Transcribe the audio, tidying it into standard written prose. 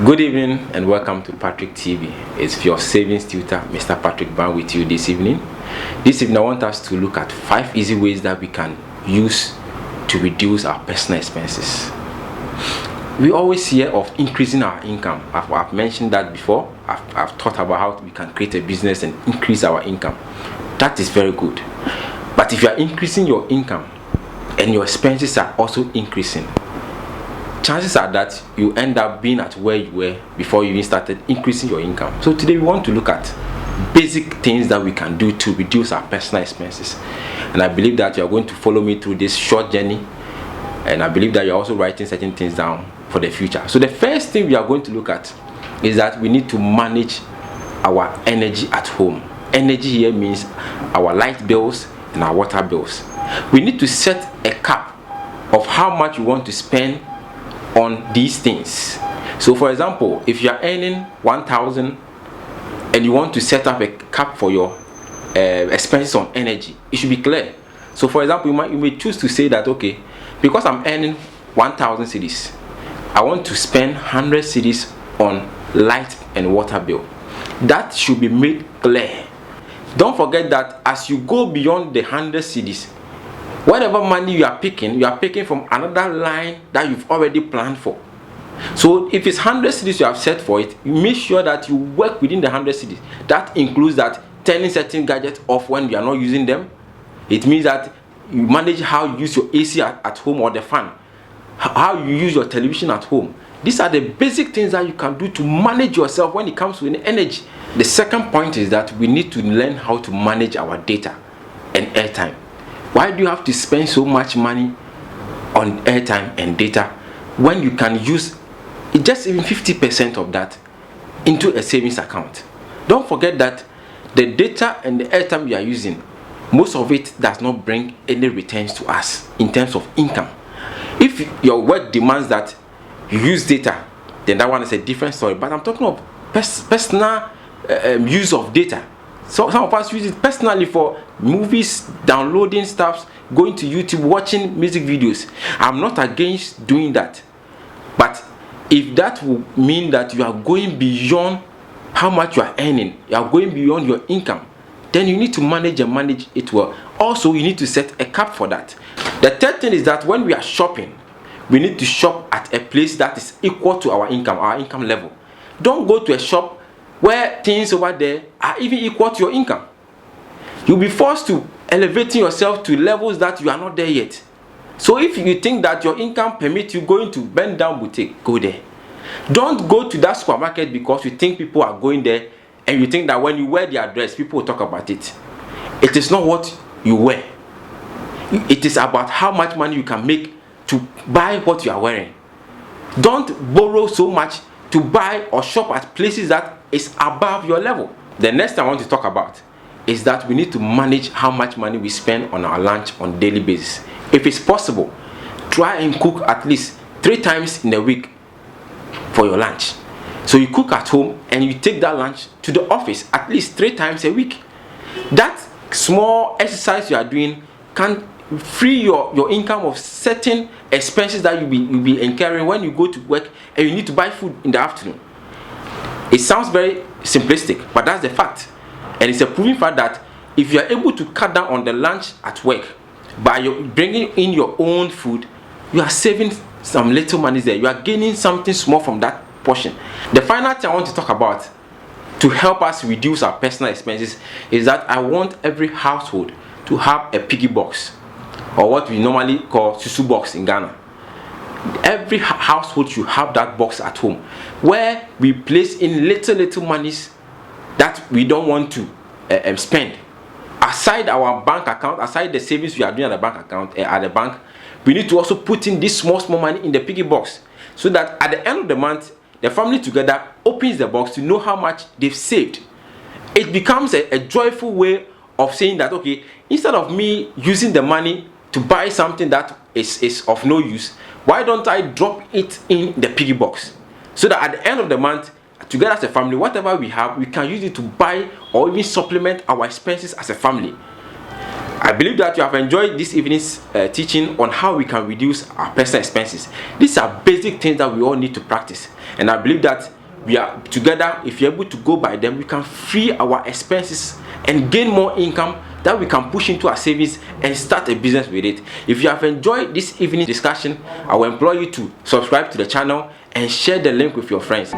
Good evening and welcome to Patrick TV. It's your savings tutor, Mr. Patrick Ban, with you this evening. This evening I want us to look at 5 easy ways that we can use to reduce our personal expenses. We always hear of increasing our income. I've mentioned that before. I've talked about how we can create a business and increase our income. That is very good. But if you are increasing your income and your expenses are also increasing, chances are that you end up being at where you were before you even started increasing your income. So today we want to look at basic things that we can do to reduce our personal expenses. And I believe that you are going to follow me through this short journey. And I believe that you're also writing certain things down for the future. So the first thing we are going to look at is that we need to manage our energy at home. Energy here means our light bills and our water bills. We need to set a cap of how much we want to spend on these things. So for example, if you are earning 1,000 and you want to set up a cap for your expenses on energy, it should be clear. So for example, you may choose to say that, okay, because I'm earning 1,000 cedis, I want to spend 100 cedis on light and water bill. That should be made clear. Don't forget that as you go beyond the 100 cedis, whatever money you are picking from another line that you've already planned for. So if it's 100 cedis you have set for it, you make sure that you work within the 100 cedis. That includes that turning certain gadgets off when you are not using them. It means that you manage how you use your AC at home or the fan, how you use your television at home. These are the basic things that you can do to manage yourself when it comes to energy. The second point is that we need to learn how to manage our data and airtime. Why do you have to spend so much money on airtime and data when you can use just even 50% of that into a savings account? Don't forget that the data and the airtime you are using, most of it does not bring any returns to us in terms of income. If your work demands that you use data, then that one is a different story. But I'm talking of personal use of data. So some of us use it personally for movies, downloading stuff, going to YouTube, watching music videos. I'm not against doing that. But if that will mean that you are going beyond how much you are earning, you are going beyond your income, then you need to manage it well. Also, you need to set a cap for that. The third thing is that when we are shopping, we need to shop at a place that is equal to our income level. Don't go to a shop where things over there are even equal to your income. You'll be forced to elevating yourself to levels that you are not there yet. So if you think that your income permits you going to bend down boutique, go there. Don't go to that supermarket because you think people are going there and you think that when you wear their dress, people will talk about it. It is not what you wear. It is about how much money you can make to buy what you are wearing. Don't borrow so much to buy or shop at places that is above your level. The next thing I want to talk about is that we need to manage how much money we spend on our lunch on a daily basis. If it's possible, try and cook at least 3 times in a week for your lunch. So you cook at home and you take that lunch to the office at least 3 times a week. That small exercise you are doing can free your income of certain expenses that you'll be incurring when you go to work and you need to buy food in the afternoon. It sounds very simplistic, but that's the fact. And it's a proven fact that if you are able to cut down on the lunch at work by bringing in your own food, you are saving some little money there. You are gaining something small from that portion. The final thing I want to talk about to help us reduce our personal expenses is that I want every household to have a piggy box, or what we normally call susu box in Ghana. Every household should have that box at home where we place in little monies that we don't want to spend. Aside our bank account, aside the savings we are doing at the bank account, at the bank, we need to also put in this small money in the piggy box so that at the end of the month, the family together opens the box to know how much they've saved. It becomes a joyful way of saying that, okay, instead of me using the money to buy something that is of no use, why don't I drop it in the piggy box so that at the end of the month, together as a family, whatever we have, we can use it to buy or even supplement our expenses as a family. I believe that you have enjoyed this evening's teaching on how we can reduce our personal expenses. These are basic things that we all need to practice, and I believe that we are together. If you're able to go by them, we can free our expenses and gain more income that we can push into our savings and start a business with it. If you have enjoyed this evening discussion, I will implore you to subscribe to the channel and share the link with your friends.